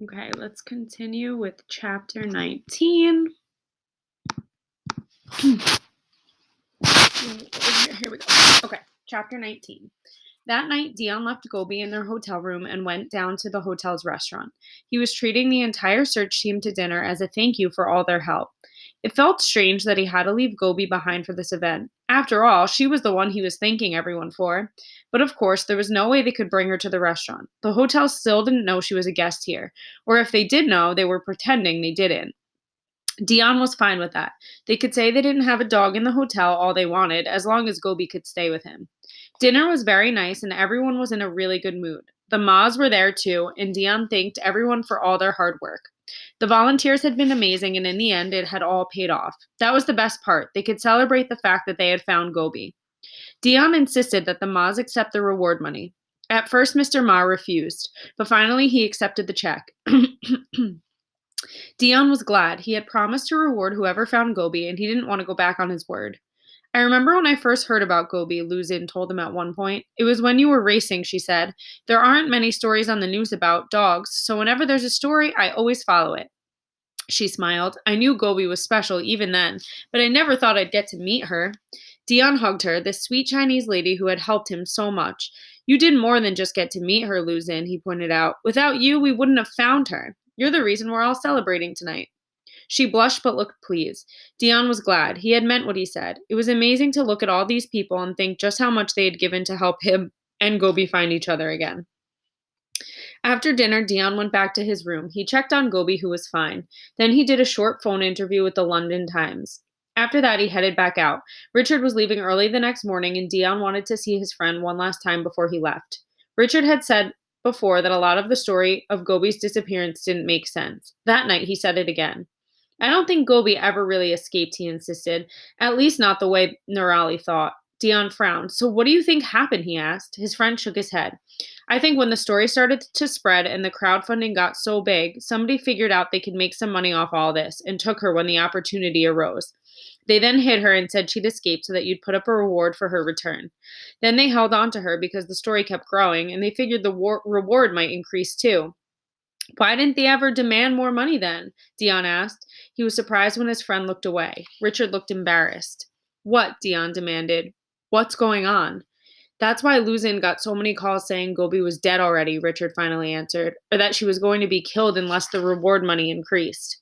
Okay, let's continue with chapter 19. Here we go. Okay, chapter 19. That night, Dion left Gobi in their hotel room and went down to the hotel's restaurant. He was treating the entire search team to dinner as a thank you for all their help. It felt strange that he had to leave Gobi behind for this event. After all, she was the one he was thanking everyone for. But of course, there was no way they could bring her to the restaurant. The hotel still didn't know she was a guest here. Or if they did know, they were pretending they didn't. Dion was fine with that. They could say they didn't have a dog in the hotel all they wanted, as long as Gobi could stay with him. Dinner was very nice, and everyone was in a really good mood. The Ma's were there too, and Dion thanked everyone for all their hard work. The volunteers had been amazing, and in the end, it had all paid off. That was the best part. They could celebrate the fact that they had found Gobi. Dion insisted that the Ma's accept the reward money. At first, Mr. Ma refused, but finally he accepted the check. Dion was glad. He had promised to reward whoever found Gobi, and he didn't want to go back on his word. I remember when I first heard about Gobi, Luzin told him at one point. It was when you were racing, she said. There aren't many stories on the news about dogs, so whenever there's a story, I always follow it. She smiled. I knew Gobi was special even then, but I never thought I'd get to meet her. Dion hugged her, this sweet Chinese lady who had helped him so much. You did more than just get to meet her, Luzin, he pointed out. Without you, we wouldn't have found her. You're the reason we're all celebrating tonight. She blushed but looked pleased. Dion was glad. He had meant what he said. It was amazing to look at all these people and think just how much they had given to help him and Gobi find each other again. After dinner, Dion went back to his room. He checked on Gobi, who was fine. Then he did a short phone interview with the London Times. After that, he headed back out. Richard was leaving early the next morning, and Dion wanted to see his friend one last time before he left. Richard had said before that a lot of the story of Gobi's disappearance didn't make sense. That night, he said it again. I don't think Gobi ever really escaped, he insisted. At least not the way Nirali thought. Dion frowned. So what do you think happened? He asked. His friend shook his head. I think when the story started to spread and the crowdfunding got so big, somebody figured out they could make some money off all this and took her when the opportunity arose. They then hid her and said she'd escaped so that you'd put up a reward for her return. Then they held on to her because the story kept growing and they figured the reward might increase too. Why didn't they ever demand more money then? Dion asked. He was surprised when his friend looked away. Richard looked embarrassed. What? Dion demanded. What's going on? That's why Luzin got so many calls saying Gobi was dead already, Richard finally answered, or that she was going to be killed unless the reward money increased.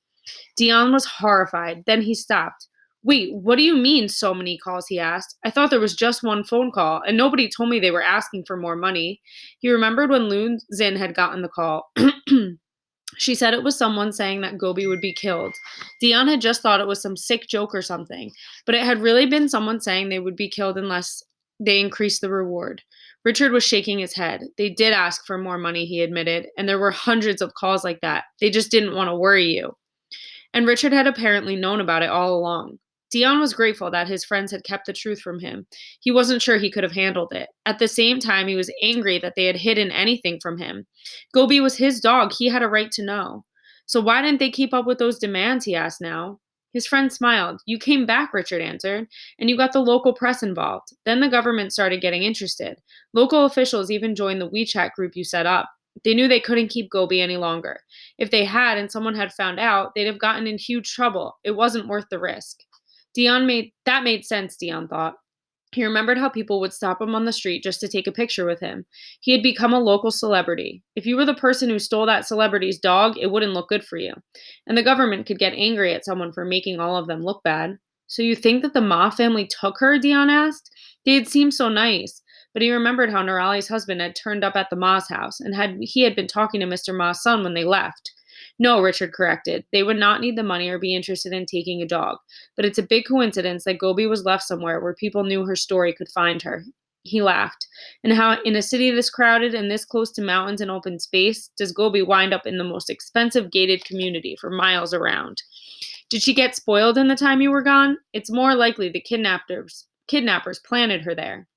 Dion was horrified. Then he stopped. Wait, what do you mean so many calls? He asked. I thought there was just one phone call, and nobody told me they were asking for more money. He remembered when Luzin had gotten the call. She said it was someone saying that Gobi would be killed. Dion had just thought it was some sick joke or something, but it had really been someone saying they would be killed unless they increased the reward. Richard was shaking his head. They did ask for more money, he admitted, and there were hundreds of calls like that. They just didn't want to worry you. And Richard had apparently known about it all along. Dion was grateful that his friends had kept the truth from him. He wasn't sure he could have handled it. At the same time, he was angry that they had hidden anything from him. Gobi was his dog. He had a right to know. So why didn't they keep up with those demands, he asked now. His friend smiled. You came back, Richard answered, and you got the local press involved. Then the government started getting interested. Local officials even joined the WeChat group you set up. They knew they couldn't keep Gobi any longer. If they had and someone had found out, they'd have gotten in huge trouble. It wasn't worth the risk. That made sense, Dion thought. He remembered how people would stop him on the street just to take a picture with him. He had become a local celebrity. If you were the person who stole that celebrity's dog, it wouldn't look good for you. And the government could get angry at someone for making all of them look bad. So you think that the Ma family took her? Dion asked. They had seemed so nice. But he remembered how Nirali's husband had turned up at the Ma's house, and he had been talking to Mr. Ma's son when they left. No, Richard corrected. They would not need the money or be interested in taking a dog. But it's a big coincidence that Gobi was left somewhere where people knew her story could find her. He laughed. And how, in a city this crowded and this close to mountains and open space, does Gobi wind up in the most expensive gated community for miles around? Did she get spoiled in the time you were gone? It's more likely the kidnappers planted her there.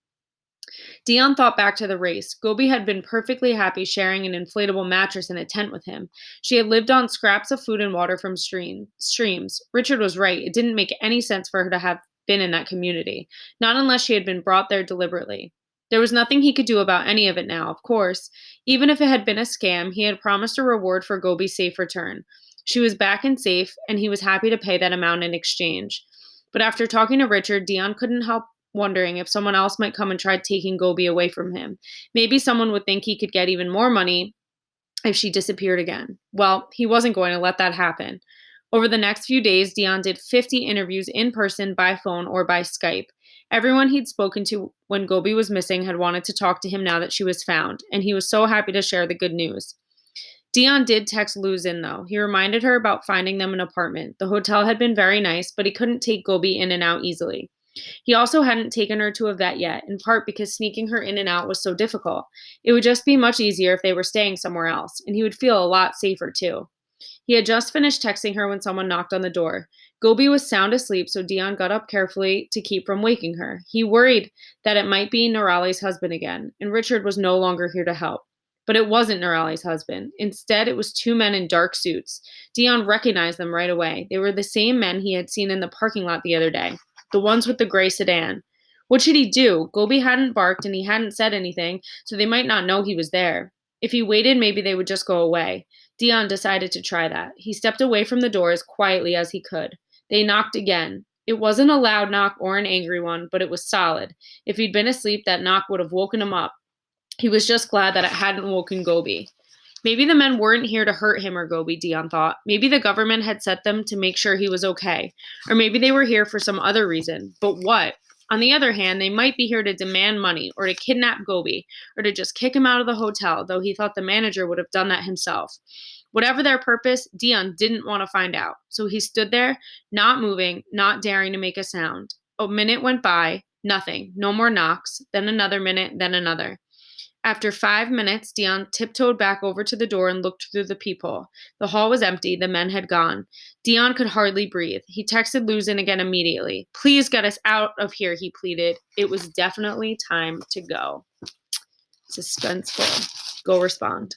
Dion thought back to the race. Gobi had been perfectly happy sharing an inflatable mattress in a tent with him. She had lived on scraps of food and water from streams. Richard was right. It didn't make any sense for her to have been in that community, not unless she had been brought there deliberately. There was nothing he could do about any of it now, of course. Even if it had been a scam, he had promised a reward for Gobi's safe return. She was back and safe, and he was happy to pay that amount in exchange. But after talking to Richard, Dion couldn't help wondering if someone else might come and try taking Gobi away from him. Maybe someone would think he could get even more money if she disappeared again. Well, he wasn't going to let that happen. Over the next few days, Dion did 50 interviews in person, by phone, or by Skype. Everyone he'd spoken to when Gobi was missing had wanted to talk to him now that she was found, and he was so happy to share the good news. Dion did text Luzin, though. He reminded her about finding them an apartment. The hotel had been very nice, but he couldn't take Gobi in and out easily. He also hadn't taken her to a vet yet, in part because sneaking her in and out was so difficult. It would just be much easier if they were staying somewhere else, and he would feel a lot safer too. He had just finished texting her when someone knocked on the door. Gobi was sound asleep, so Dion got up carefully to keep from waking her. He worried that it might be Nirali's husband again, and Richard was no longer here to help. But it wasn't Nirali's husband. Instead, it was two men in dark suits. Dion recognized them right away. They were the same men he had seen in the parking lot the other day, the ones with the gray sedan. What should he do? Gobi hadn't barked and he hadn't said anything, so they might not know he was there. If he waited, maybe they would just go away. Dion decided to try that. He stepped away from the door as quietly as he could. They knocked again. It wasn't a loud knock or an angry one, but it was solid. If he'd been asleep, that knock would have woken him up. He was just glad that it hadn't woken Gobi. Maybe the men weren't here to hurt him or Gobi, Dion thought. Maybe the government had set them to make sure he was okay. Or maybe they were here for some other reason. But what? On the other hand, they might be here to demand money, or to kidnap Gobi, or to just kick him out of the hotel, though he thought the manager would have done that himself. Whatever their purpose, Dion didn't want to find out. So he stood there, not moving, not daring to make a sound. A minute went by, nothing, no more knocks, then another minute, then another. After 5 minutes, Dion tiptoed back over to the door and looked through the peephole. The hall was empty. The men had gone. Dion could hardly breathe. He texted Luzin again immediately. "Please get us out of here," he pleaded. It was definitely time to go. Suspenseful. Go respond.